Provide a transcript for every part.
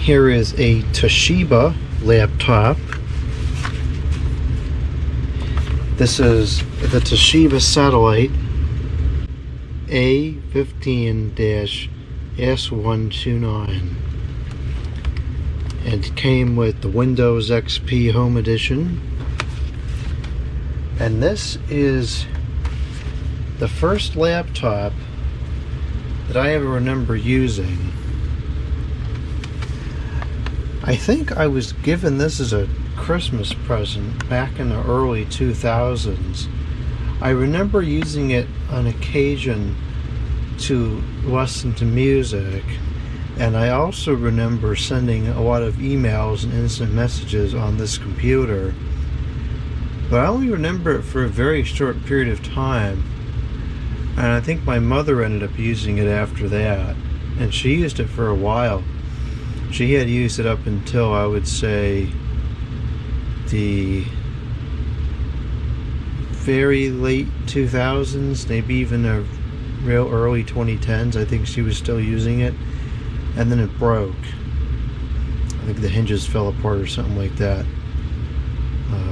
Here is a Toshiba laptop. This is the Toshiba Satellite A15-S129. And it came with the Windows XP Home Edition. And this is the first laptop that I ever remember using. I think I was given this as a Christmas present back in the early 2000s. I remember using it on occasion to listen to music, and I also remember sending a lot of emails and instant messages on this computer. But I only remember it for a very short period of time, and I think my mother ended up using it after that, and she used it for a while. She had used it up until, I would say, the very late 2000s, maybe even the real early 2010s. I think she was still using it, and then it broke. I think the hinges fell apart or something like that.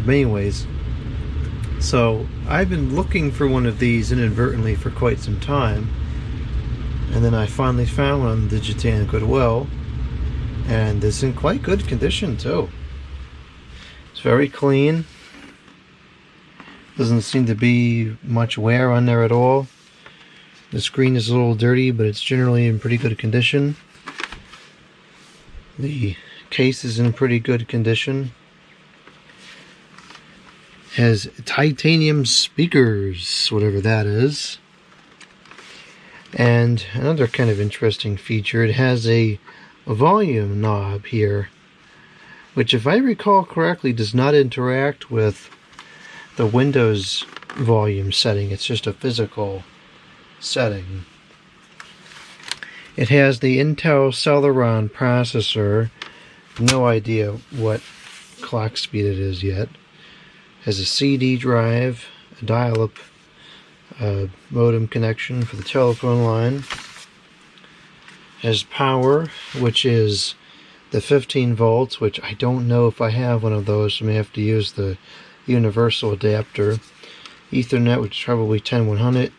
But anyways, so I've been looking for one of these inadvertently for quite some time, and then I finally found one on Digitan Goodwill, and it's in quite good condition too. It's very clean. Doesn't seem to be much wear on there at all. The screen is a little dirty, but it's generally in pretty good condition. The case is in pretty good condition. Has titanium speakers, whatever that is. And another kind of interesting feature, it has a volume knob here, which, if I recall correctly, does not interact with the Windows volume setting. It's just a physical setting. It has the Intel Celeron processor. No idea what clock speed it is yet. Has a CD drive, a dial-up modem connection for the telephone line. Has power, which is the 15 volts, which I don't know if I have one of those, so I may have to use the universal adapter. Ethernet, which is probably 10100.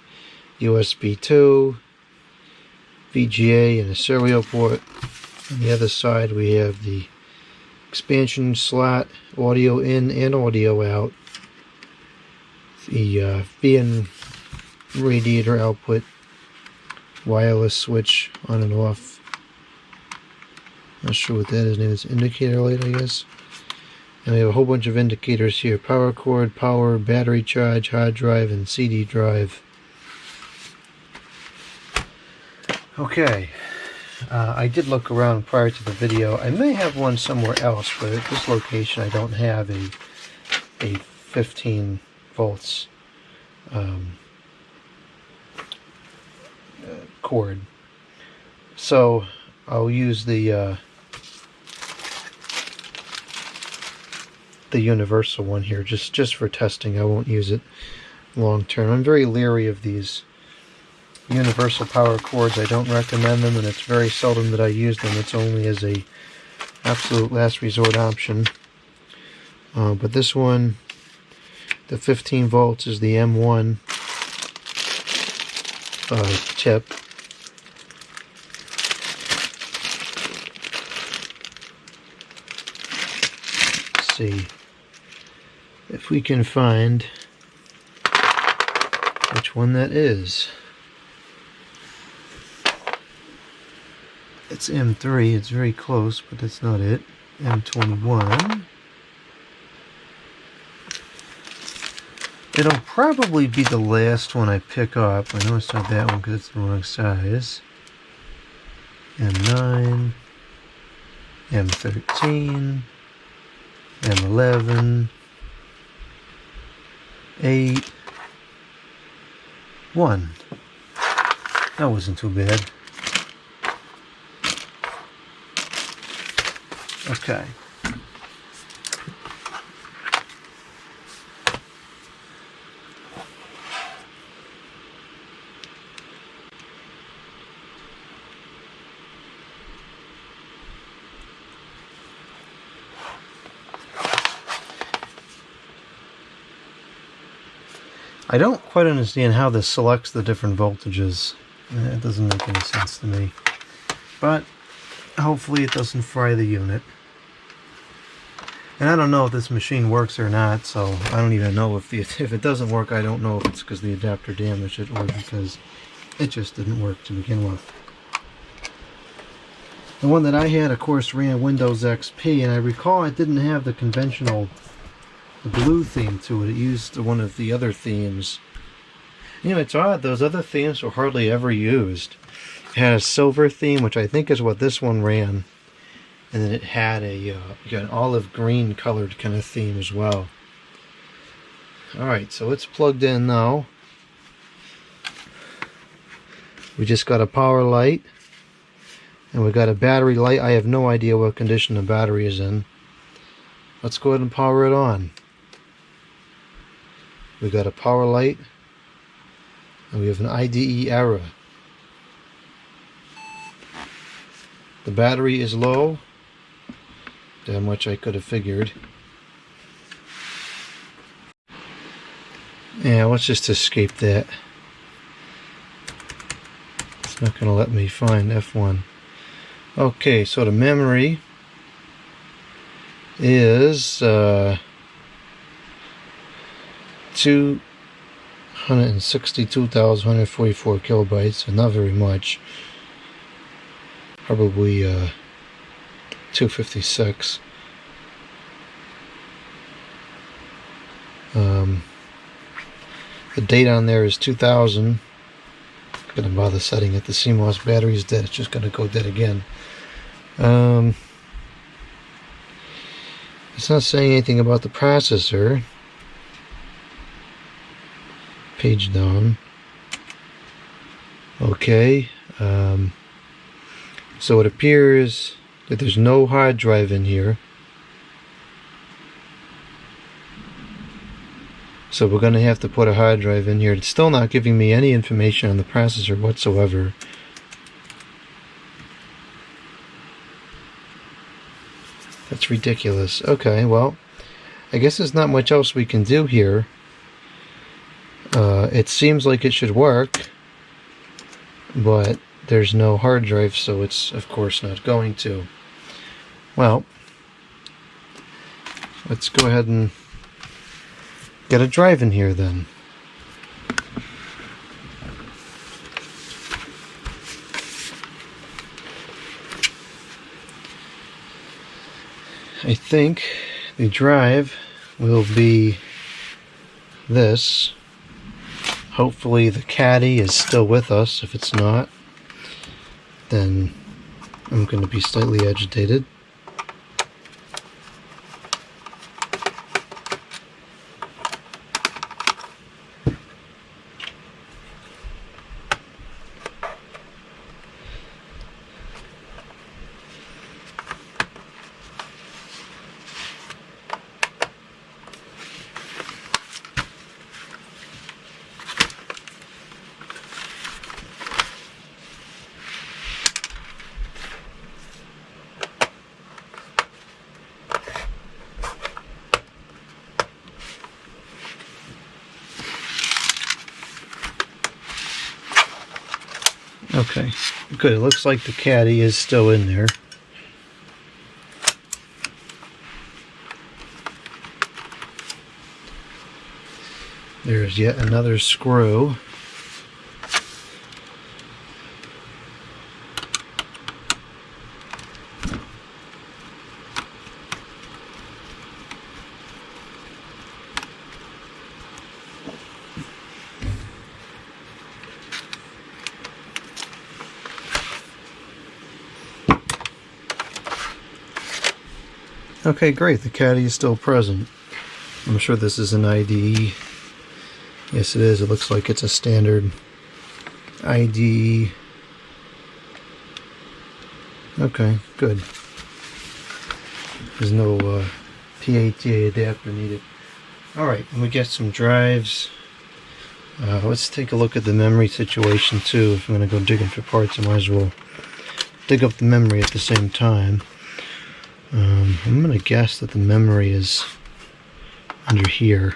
USB 2, VGA, and a serial port. On the other side, we have the expansion slot, audio in and audio out. The fan radiator output, wireless switch on and off. Not sure what that is. Maybe it's indicator light, I guess. And we have a whole bunch of indicators here: power cord, power, battery charge, hard drive, and CD drive. Okay, I did look around prior to the video. I may have one somewhere else, but at this location I don't have a 15 volts cord. So I'll use the universal one here, just for testing. I won't use it long term. I'm very leery of these universal power cords. I don't recommend them, and it's very seldom that I use them. It's only as a absolute last resort option. But this one, the 15 volts, is the M1 tip. Let's see if we can find which one that is. It's M3, it's very close, but that's not it. M21. It'll probably be the last one I pick up. I know it's not that one because it's the wrong size. M9, M13, M11, 8, 1. That wasn't too bad. Okay. I don't quite understand how this selects the different voltages. It doesn't make any sense to me. But hopefully it doesn't fry the unit. And I don't know if this machine works or not, so I don't even know if it doesn't work. I don't know if it's because the adapter damaged it or because it just didn't work to begin with. The one that I had, of course, ran Windows XP, and I recall it didn't have the conventional blue theme to it. It used one of the other themes. You know, it's odd, those other themes were hardly ever used. It had a silver theme, which I think is what this one ran. And then it had an olive green colored kind of theme as well. Alright, so it's plugged in now. We just got a power light. And we got a battery light. I have no idea what condition the battery is in. Let's go ahead and power it on. We got a power light. And we have an IDE error. The battery is low. Damn much I could have figured. Yeah, let's just escape that. It's not going to let me find F1. Okay, so the memory is 262,144 kilobytes, so not very much. Probably 256. The date on there is 2000. Gonna bother setting it. The CMOS battery is dead. It's just gonna go dead again. It's not saying anything about the processor. Page down. Okay. So it appears that there's no hard drive in here. So we're going to have to put a hard drive in here. It's still not giving me any information on the processor whatsoever. That's ridiculous. Okay, well, I guess there's not much else we can do here. It seems like it should work, but there's no hard drive, so it's of course not going to. Well, let's go ahead and get a drive in here then. I think the drive will be this. Hopefully the caddy is still with us. If it's not, then I'm going to be slightly agitated. Okay, good. It looks like the caddy is still in there. There's yet another screw. Okay, great. The caddy is still present. I'm sure this is an IDE. Yes, it is. It looks like it's a standard IDE. Okay, good. There's no PATA adapter needed. Alright, we get some drives. Let's take a look at the memory situation too. If I'm going to go digging for parts, I might as well dig up the memory at the same time. I'm going to guess that the memory is under here.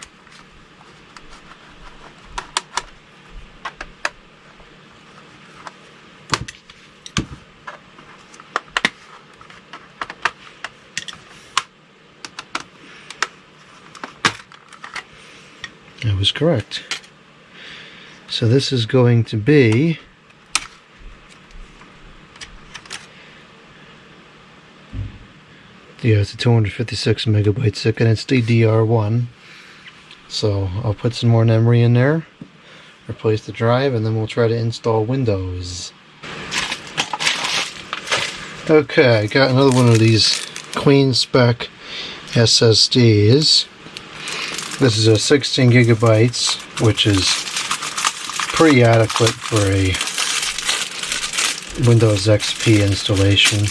I was correct. So this is going to be it's a 256 megabyte stick and it's DDR1. So I'll put some more memory in there, replace the drive, and then we'll try to install Windows. Okay, I got another one of these clean spec SSDs. This is a 16 gigabytes, which is pretty adequate for a Windows XP installation.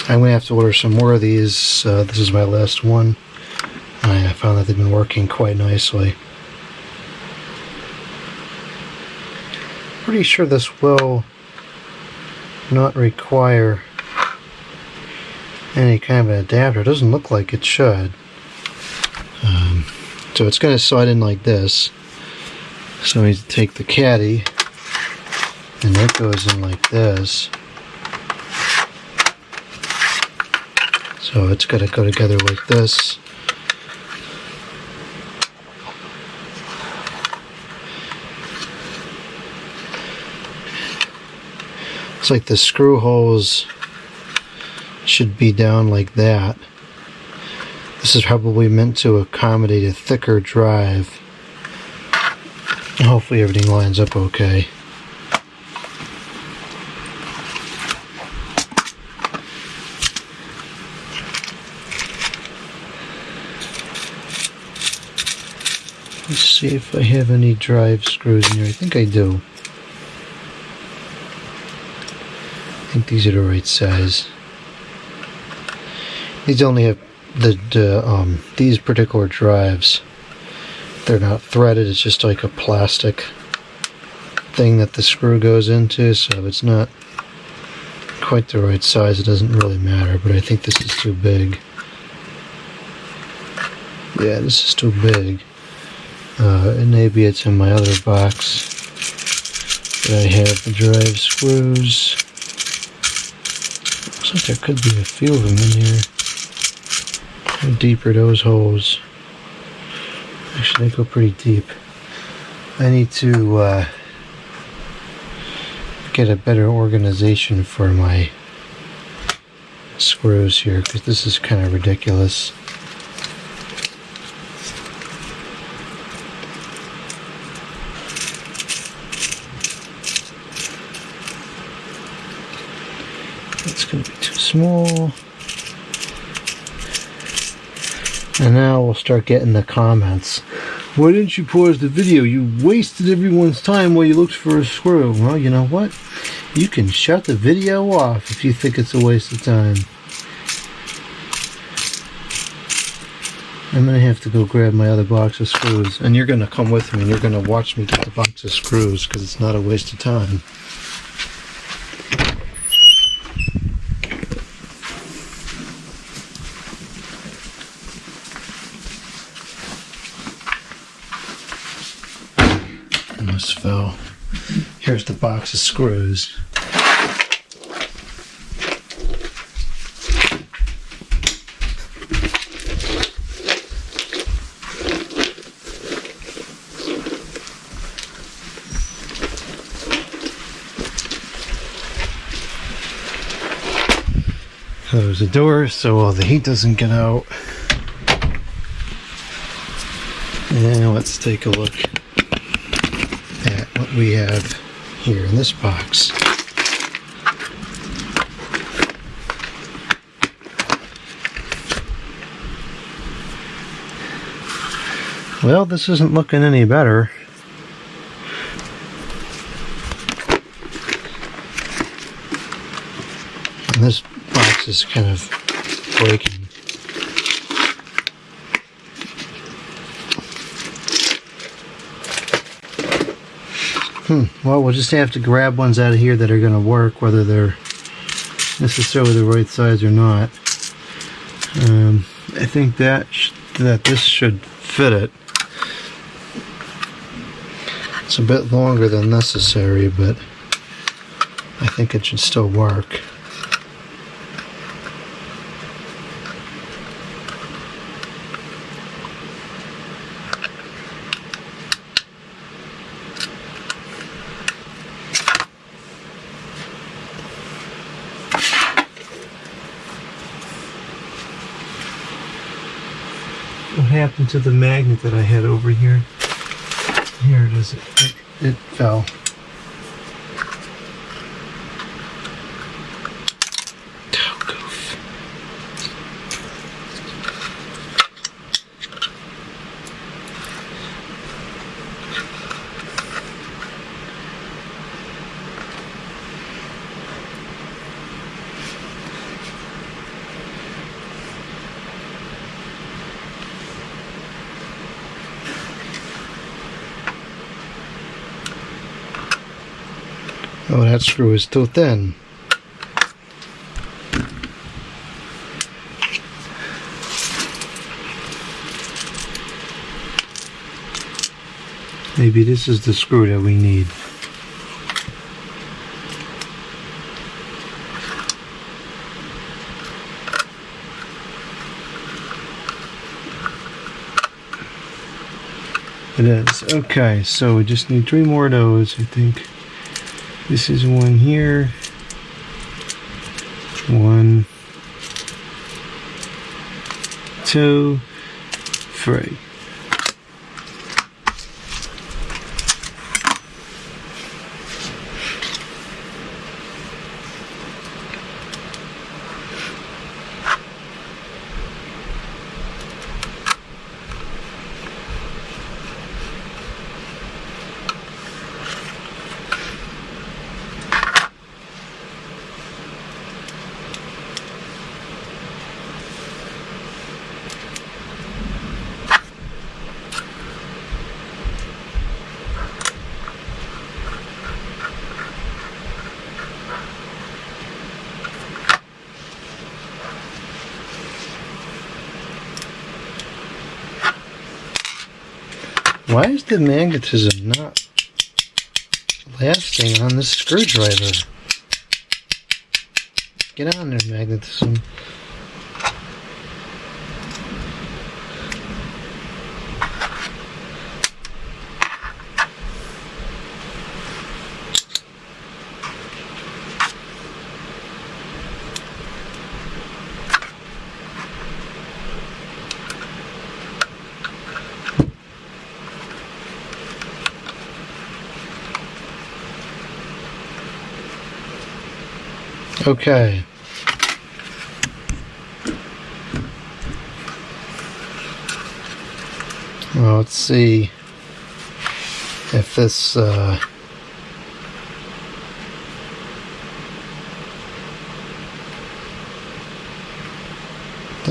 I'm going to have to order some more of these. This is my last one. I found that they've been working quite nicely. Pretty sure this will not require any kind of an adapter. It doesn't look like it should. So it's going to slide in like this. So I need to take the caddy, and that goes in like this. So it's got to go together like this. It's like the screw holes should be down like that. This is probably meant to accommodate a thicker drive. Hopefully everything lines up okay. Let's see if I have any drive screws in here. I think I do. I think these are the right size. These only have these particular drives. They're not threaded. It's just like a plastic thing that the screw goes into. So it's not quite the right size. It doesn't really matter. But I think this is too big. Yeah, this is too big. And maybe it's in my other box. But I have the drive screws. Looks like there could be a few of them in here. How deep are those holes? Actually, they go pretty deep. I need to get a better organization for my screws here, because this is kind of ridiculous. It's going to be too small. And now we'll start getting the comments. Why didn't you pause the video? You wasted everyone's time while you looked for a screw. Well, you know what? You can shut the video off if you think it's a waste of time. I'm going to have to go grab my other box of screws. And you're going to come with me and you're going to watch me get the box of screws, because it's not a waste of time. Almost fell. Here's the box of screws. Close the door so all the heat doesn't get out. And let's take a look at what we have here in this box. Well, this isn't looking any better. And this box is kind of breaking. Well, we'll just have to grab ones out of here that are going to work, whether they're necessarily the right size or not. I think that this should fit it. It's a bit longer than necessary, but I think it should still work. What happened to the magnet that I had over here? Here it is. It fell. Oh, goof. Oh, that screw is too thin. Maybe this is the screw that we need. It is. Okay, so we just need 3 more of those, I think. This is one here. 1, 2, 3. Why is the magnetism not lasting on this screwdriver? Get on there, magnetism. Okay. Well, let's see if this did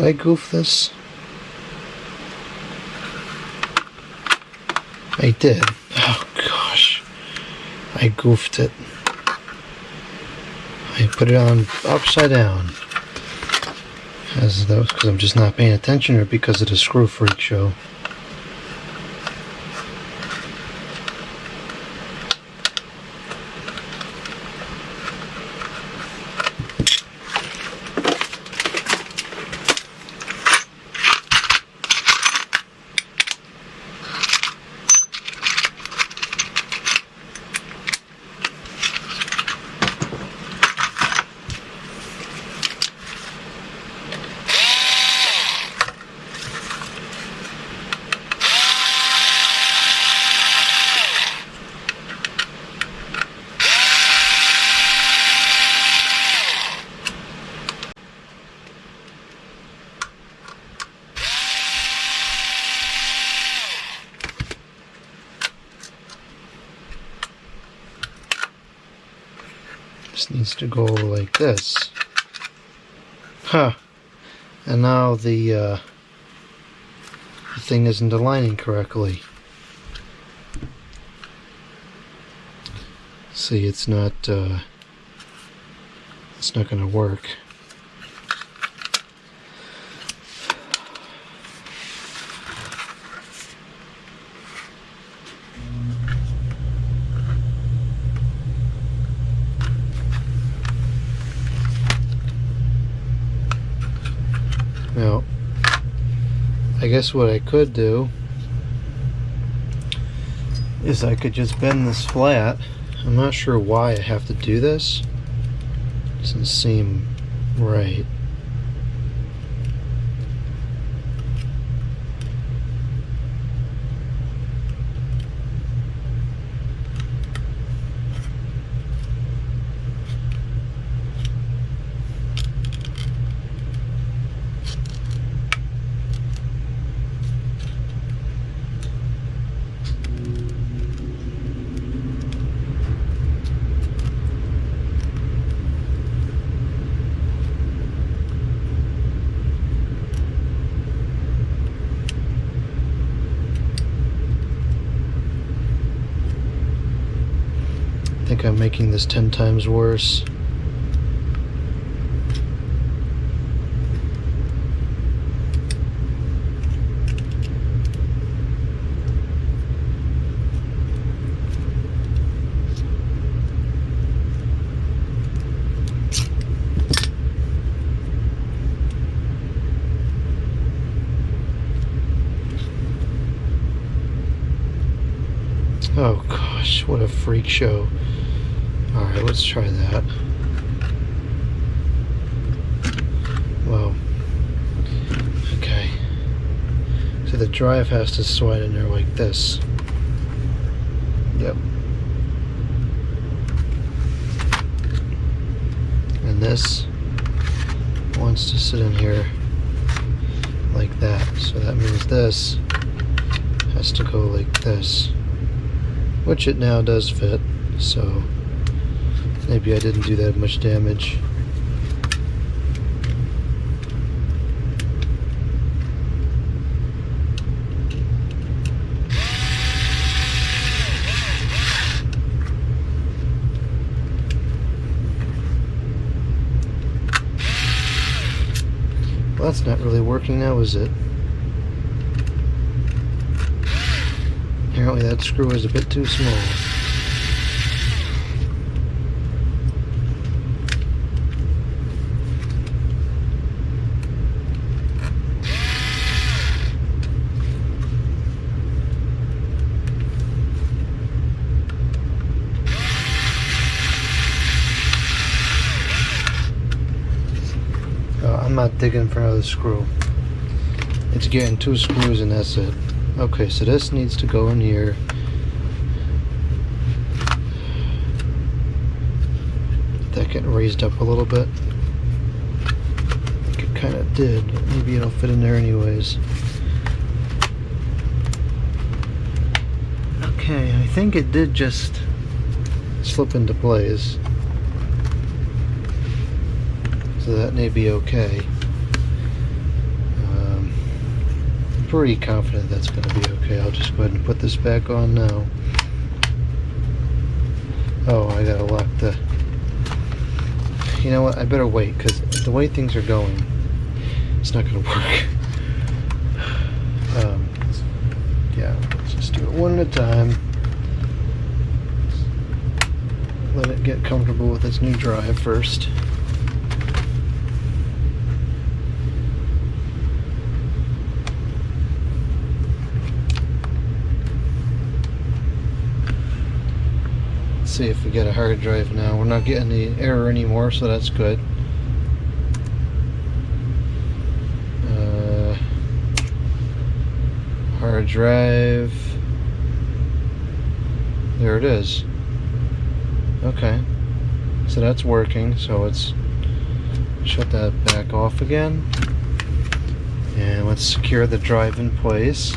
I goof this? I did. Oh gosh. I goofed it. I put it on upside down. As those, because I'm just not paying attention, or because of the screw freak show. This needs to go like this. Huh. And now the thing isn't aligning correctly. See, it's not going to work. Now, I guess what I could do is I could just bend this flat. I'm not sure why I have to do this. Doesn't seem right. think I'm making this 10 times worse. Oh gosh, what a freak show. Alright, let's try that. Wow. Okay. So the drive has to slide in there like this. Yep. And this wants to sit in here like that. So that means this has to go like this. Which it now does fit, so maybe I didn't do that much damage. Well, that's not really working now, is it? Apparently that screw is a bit too small. I'm not digging for another screw. It's getting 2 screws and that's it. Okay, so this needs to go in here. That getting raised up a little bit. I think it kind of did. Maybe it'll fit in there anyways. Okay, I think it did just slip into place. So that may be okay. Pretty confident that's going to be okay. I'll just go ahead and put this back on now. Oh, I gotta lock the... You know what? I better wait, because the way things are going, it's not going to work. Yeah, let's just do it one at a time. Let it get comfortable with its new drive first. See if we get a hard drive now. We're not getting the error anymore, so that's good. Hard drive. There it is. Okay. So that's working. So let's shut that back off again. And let's secure the drive in place.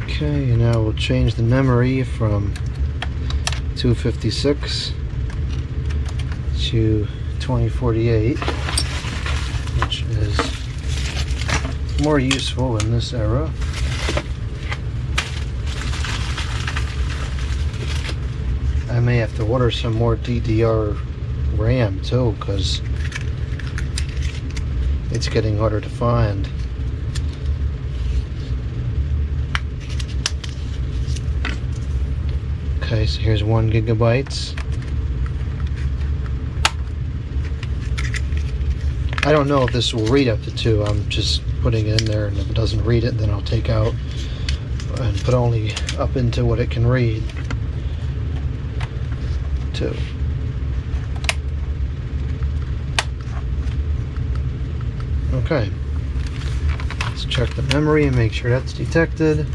Okay, and now we'll change the memory from 256 to 2048, which is more useful in this era. I may have to order some more DDR RAM too, because it's getting harder to find. Okay, so here's 1 gigabytes. I don't know if this will read up to 2. I'm just putting it in there, and if it doesn't read it, then I'll take out and put only up into what it can read. 2. Okay. Let's check the memory and make sure that's detected.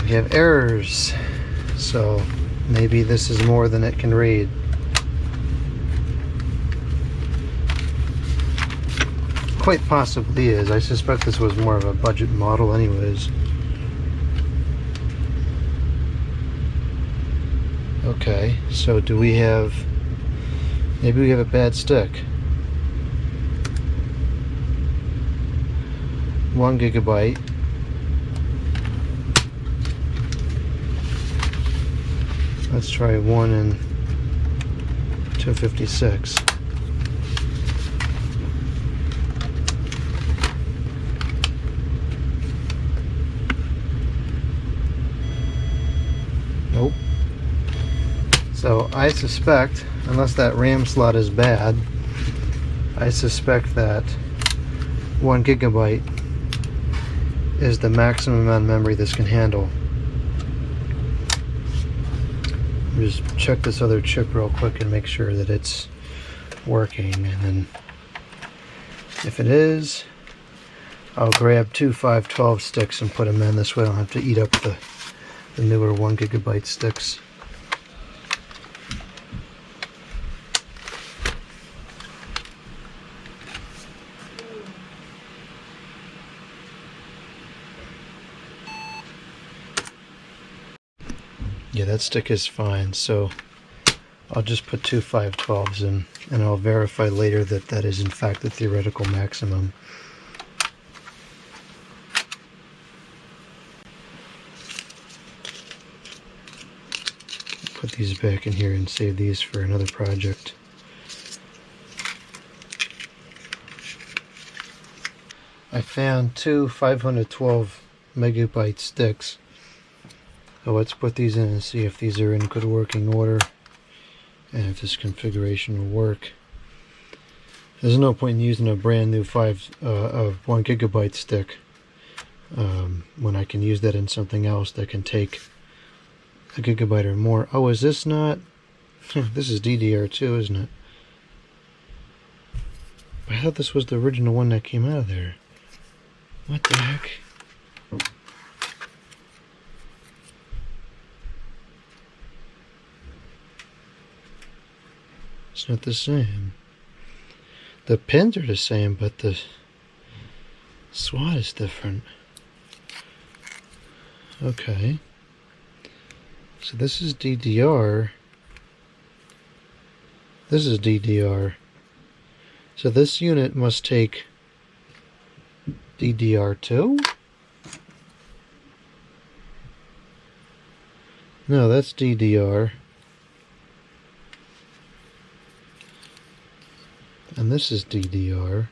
We have errors, so maybe this is more than it can read. Quite possibly is. I suspect this was more of a budget model anyways. Okay, so do we have, maybe we have a bad stick. 1 gigabyte. Let's try 1 and 256. Nope. So I suspect, unless that RAM slot is bad, I suspect that 1 gigabyte is the maximum amount of memory this can handle. Just check this other chip real quick and make sure that it's working, and then if it is, I'll grab 2 512 sticks and put them in. This way I don't have to eat up the newer 1 gigabyte sticks. Yeah, that stick is fine, so I'll just put 2 512s in, and I'll verify later that that is in fact the theoretical maximum. Put these back in here and save these for another project. I found 2 512 megabyte sticks. So let's put these in and see if these are in good working order and if this configuration will work. There's no point in using a brand new 1 gigabyte stick when I can use that in something else that can take a gigabyte or more. Oh, is this not? This is DDR2, isn't it? I thought this was the original one that came out of there. What the heck? It's not the same. The pins are the same, but the SWAT is different. Okay. So this is DDR. This is DDR. So this unit must take DDR2? No, that's DDR. And this is DDR.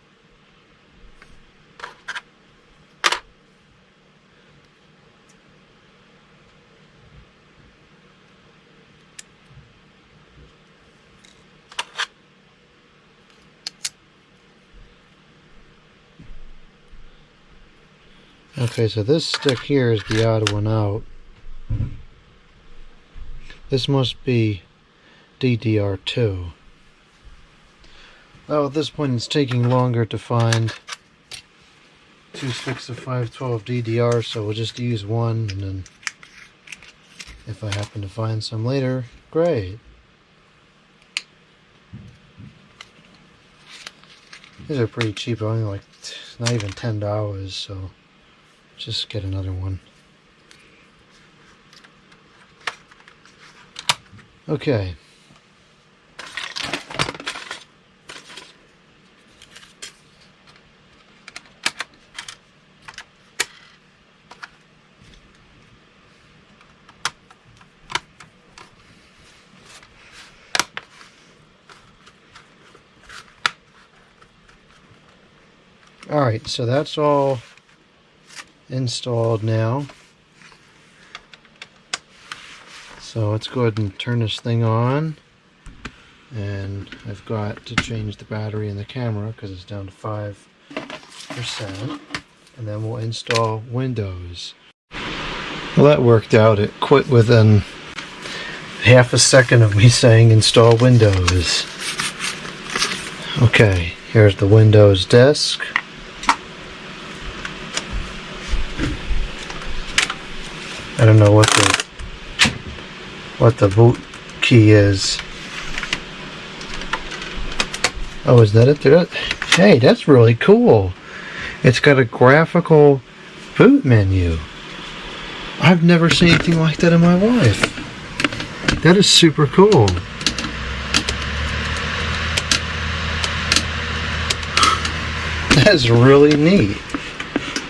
Okay, so this stick here is the odd one out. This must be DDR2. Well, at this point it's taking longer to find 2 sticks of 512 DDR, so we'll just use one, and then if I happen to find some later, great. These are pretty cheap, only like not even $10, so just get another one. Okay. Alright, so that's all installed now. So let's go ahead and turn this thing on. And I've got to change the battery in the camera because it's down to 5%. And then we'll install Windows. Well, that worked out. It quit within half a second of me saying install Windows. Okay, here's the Windows disk. I don't know what the boot key is. Oh, is that it? Hey, that's really cool. It's got a graphical boot menu. I've never seen anything like that in my life. That is super cool. That's really neat.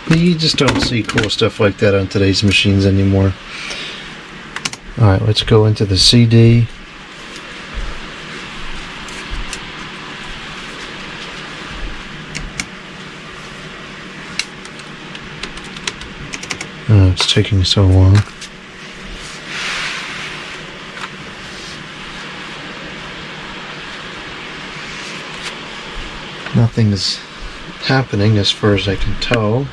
You just don't see cool stuff like that on today's machines anymore. Alright, let's go into the CD. Oh, it's taking so long. Nothing's happening as far as I can tell.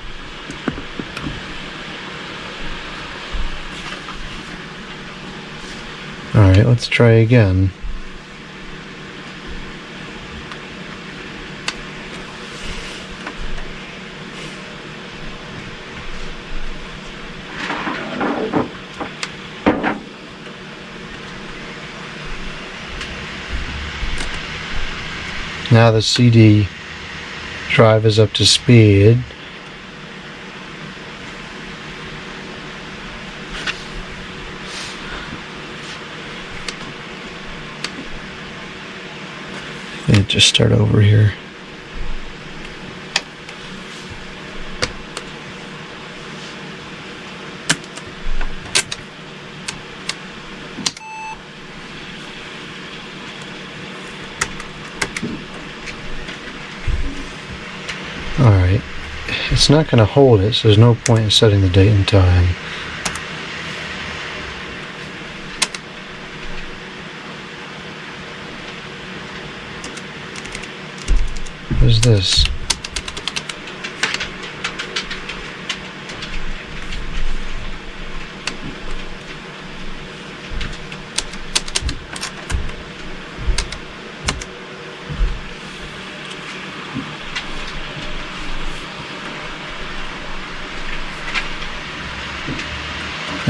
Alright, let's try again. Now the CD drive is up to speed. Let me just start over here. Alright, it's not going to hold it, so there's no point in setting the date and time. What is this?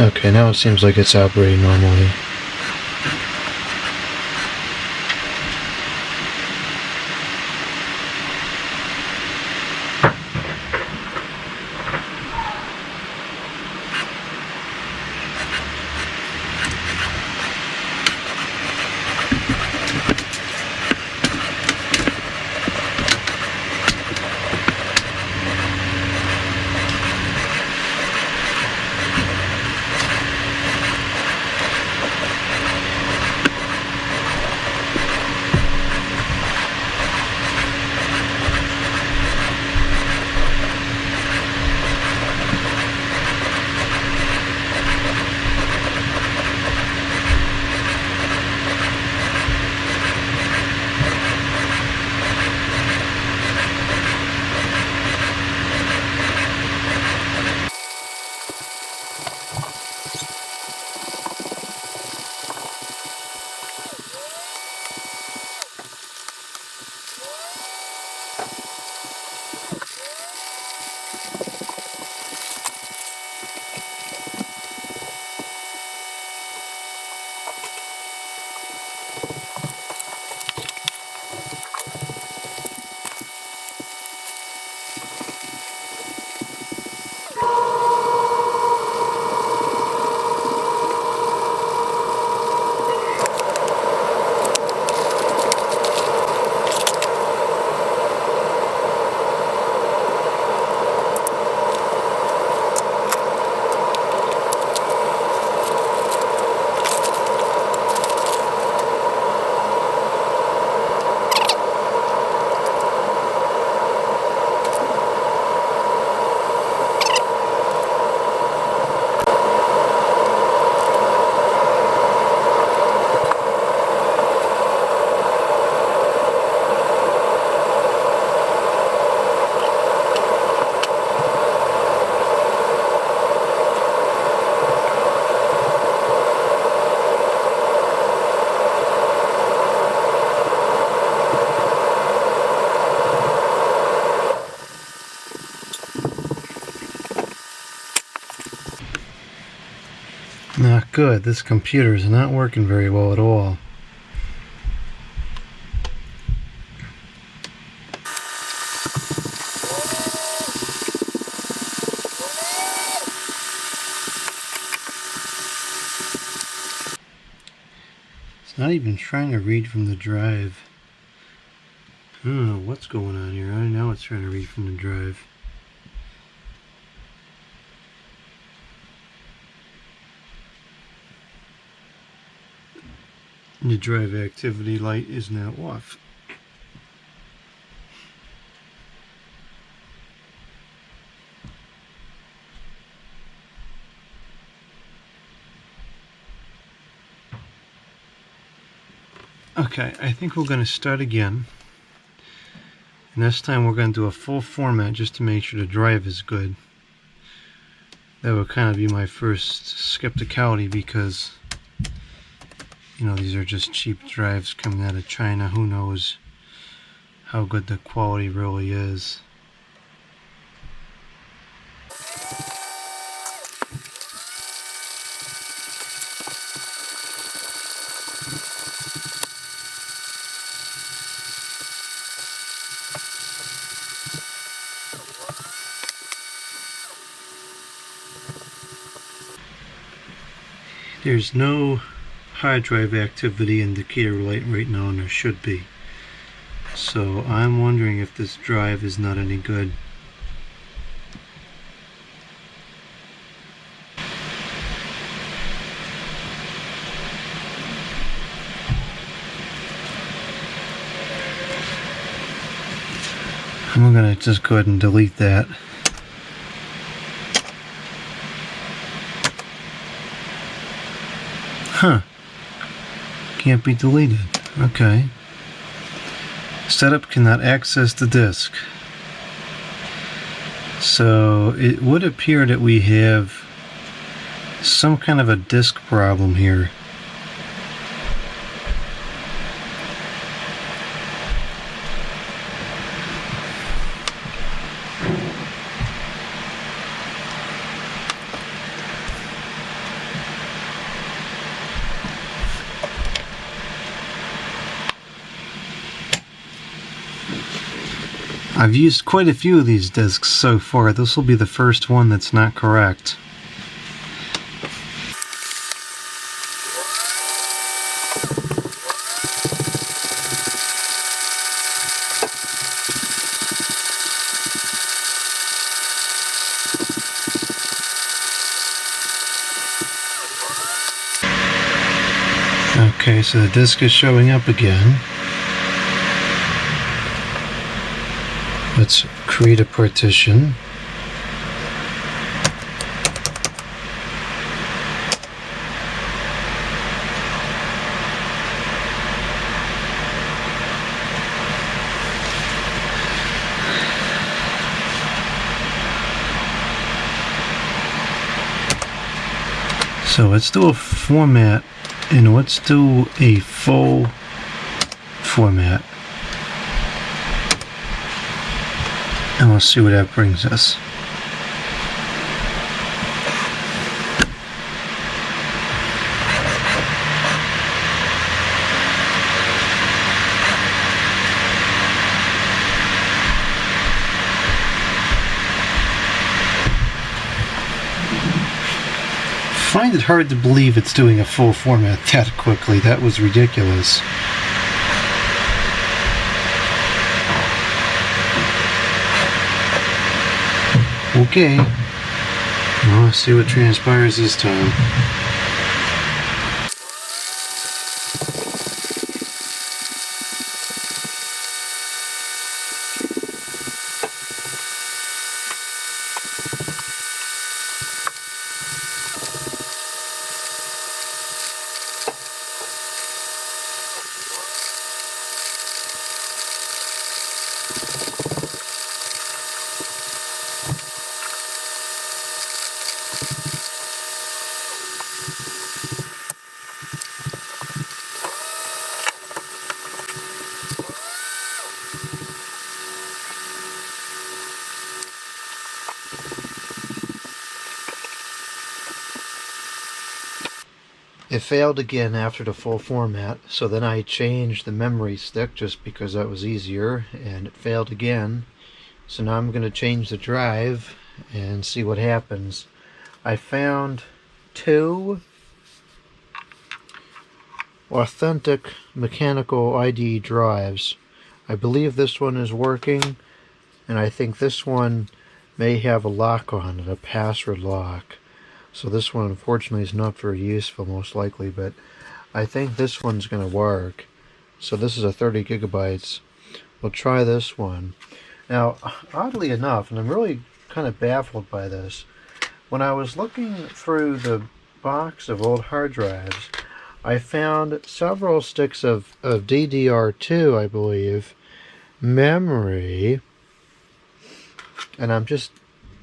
Okay, now it seems like it's operating normally. good. This computer is not working very well at all. It's not even trying to read from the drive. I don't know what's going on here. I know it's trying to read from the drive. The drive activity light is now off. Okay, I think we're going to start again. And this time we're going to do a full format just to make sure the drive is good. That would kind of be my first skepticality because, you know, these are just cheap drives coming out of China. Who knows how good the quality really is. There's no hard drive activity indicator light right now, and there should be. So I'm wondering if this drive is not any good. I'm gonna just go ahead and delete that. Huh. Can't be deleted. Okay. Setup cannot access the disk. So it would appear that we have some kind of a disk problem here. I've used quite a few of these disks so far. This will be the first one that's not correct. Okay, so the disk is showing up again. Let's create a partition. So let's do a format, and let's do a full format. And we'll see where that brings us. I find it hard to believe it's doing a full format that quickly. That was ridiculous. Okay, well, let's see what transpires this time. It failed again after the full format, so then I changed the memory stick just because that was easier, and it failed again. So now I'm going to change the drive and see what happens. I found two authentic mechanical ID drives. I believe this one is working, and I think this one may have a lock on it, a password lock. So this one unfortunately is not very useful most likely, but I think this one's going to work. So this is a 30 gigabytes. We'll try this one. Now, oddly enough, and I'm really kind of baffled by this, when I was looking through the box of old hard drives, I found several sticks of DDR2, I believe, memory, and I'm just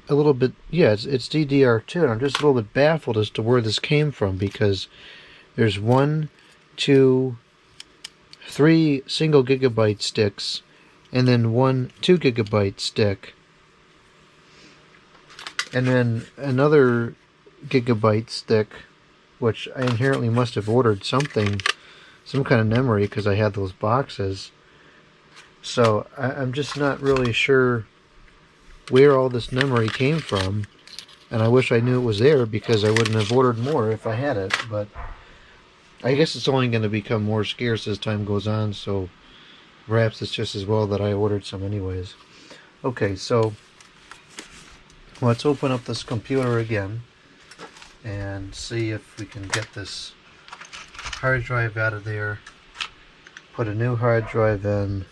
a little bit, yeah, it's DDR2, and I'm just a little bit baffled as to where this came from, because there's 1, 2, 3 single gigabyte sticks, and then 1 2 gigabyte stick, and then another gigabyte stick, which I inherently must have ordered some kind of memory because I had those boxes. So I'm just not really sure where all this memory came from, and I wish I knew it was there because I wouldn't have ordered more if I had it, but I guess it's only going to become more scarce as time goes on, so perhaps it's just as well that I ordered some anyways. Okay, so let's open up this computer again and see if we can get this hard drive out of there, put a new hard drive in,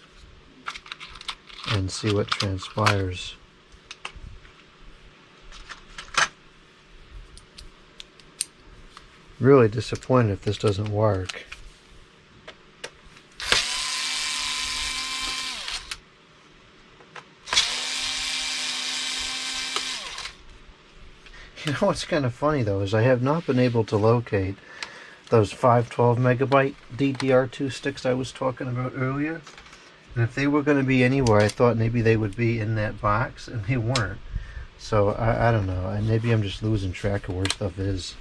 and see what transpires. Really disappointed if this doesn't work. You know what's kind of funny though is I have not been able to locate those 512 megabyte DDR2 sticks I was talking about earlier. And if they were going to be anywhere, I thought maybe they would be in that box, and they weren't. So I don't know. Maybe I'm just losing track of where stuff is.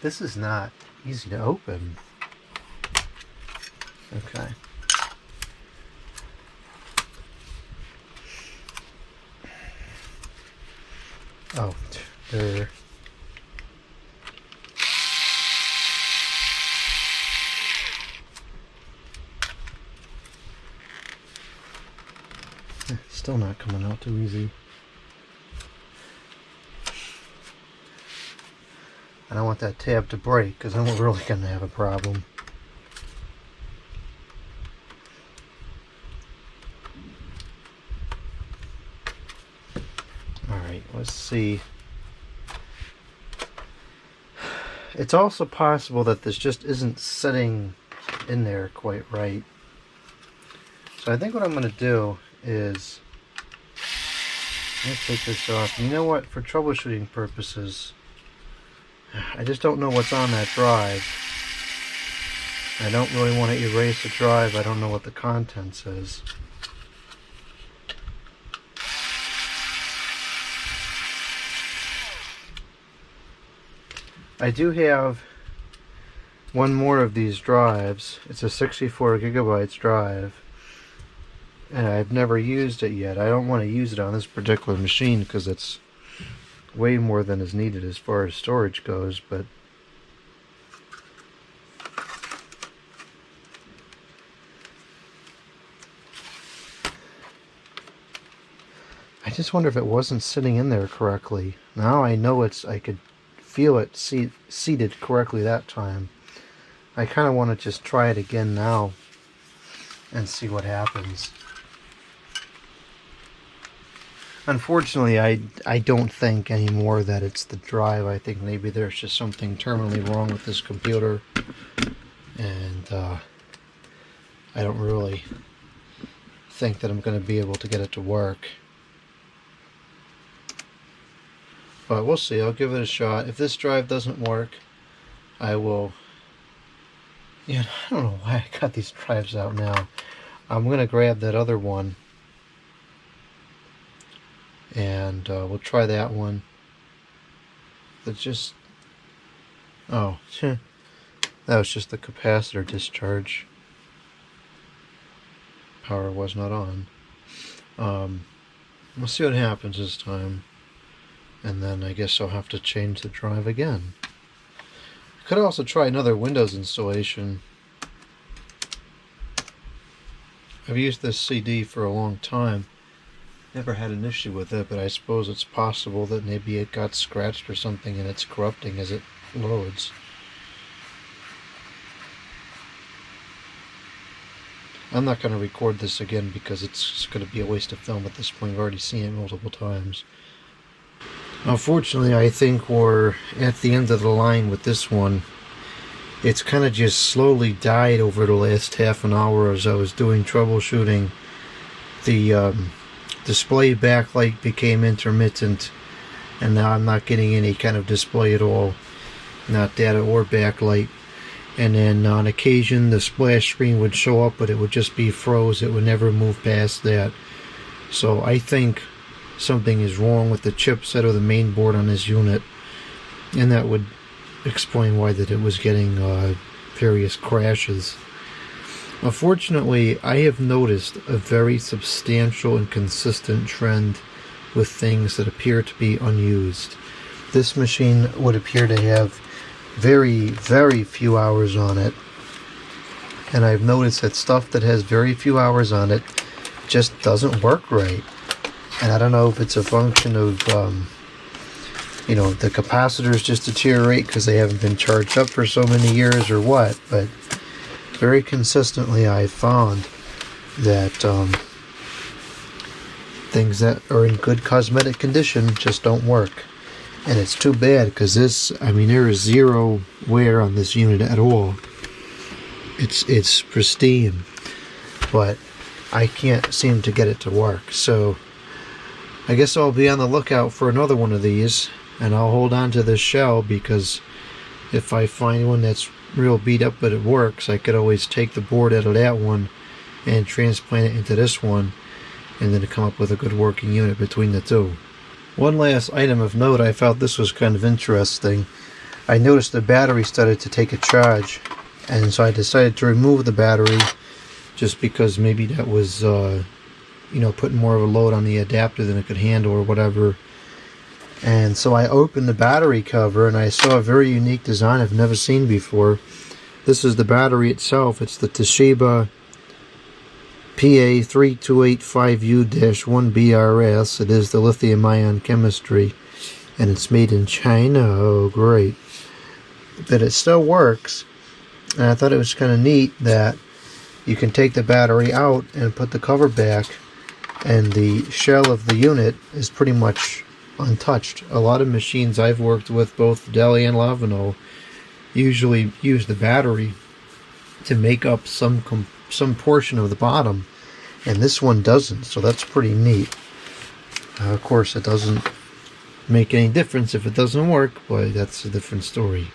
This is not easy to open. Okay. Oh, there. Still not coming out too easy. I don't want that tab to break because then we're really going to have a problem. Alright, let's see. It's also possible that this just isn't sitting in there quite right. So I think what I'm going to do is, let's take this off. You know what? For troubleshooting purposes, I just don't know what's on that drive. I don't really want to erase the drive. I don't know what the contents is. I do have one more of these drives. It's a 64 gigabytes drive, and I've never used it yet. I don't want to use it on this particular machine because it's way more than is needed as far as storage goes, but I just wonder if it wasn't sitting in there correctly. Now I know I could feel it seated correctly that time. I kind of want to just try it again now and see what happens. Unfortunately, I don't think anymore that it's the drive. I think maybe there's just something terminally wrong with this computer, and I don't really think that I'm going to be able to get it to work. But we'll see. I'll give it a shot. If this drive doesn't work, I will... Yeah, I don't know why I got these drives out now. I'm going to grab that other one, and we'll try that one. It's just Oh, that was just the capacitor discharge. Power was not on. We'll see what happens this time. And then I guess I'll have to change the drive again. I could also try another Windows installation. I've used this CD for a long time. Never had an issue with it, but I suppose it's possible that maybe it got scratched or something and it's corrupting as it loads. I'm not going to record this again because it's going to be a waste of film at this point. I've already seen it multiple times. Unfortunately, I think we're at the end of the line with this one. It's kind of just slowly died over the last half an hour as I was doing troubleshooting. The display backlight became intermittent, and now I'm not getting any kind of display at all, not data or backlight. And then on occasion the splash screen would show up, but it would just be froze. It would never move past that. So I think something is wrong with the chipset or the main board on this unit, and that would explain why that it was getting various crashes. Unfortunately, I have noticed a very substantial and consistent trend with things that appear to be unused. This machine would appear to have very, very few hours on it, and I've noticed that stuff that has very few hours on it just doesn't work right. And I don't know if it's a function of you know, the capacitors just deteriorate because they haven't been charged up for so many years or what, but very consistently I've found that things that are in good cosmetic condition just don't work. And it's too bad because this, I mean, there is zero wear on this unit at all. It's pristine, but I can't seem to get it to work. So I guess I'll be on the lookout for another one of these, and I'll hold on to this shell, because if I find one that's real beat up but it works, I could always take the board out of that one and transplant it into this one, and then come up with a good working unit between the two. One last item of note, I felt this was kind of interesting. I noticed the battery started to take a charge, and so I decided to remove the battery just because maybe that was you know, putting more of a load on the adapter than it could handle or whatever. And so I opened the battery cover and I saw a very unique design I've never seen before. This is the battery itself. It's the Toshiba PA3285U-1BRS. It is the lithium-ion chemistry, and it's made in China. Oh, great. But it still works, and I thought it was kind of neat that you can take the battery out and put the cover back, and the shell of the unit is pretty much untouched. A lot of machines I've worked with, both Dell and Lavino, usually use the battery to make up some portion of the bottom, and this one doesn't, so that's pretty neat. Of course, it doesn't make any difference if it doesn't work, but that's a different story.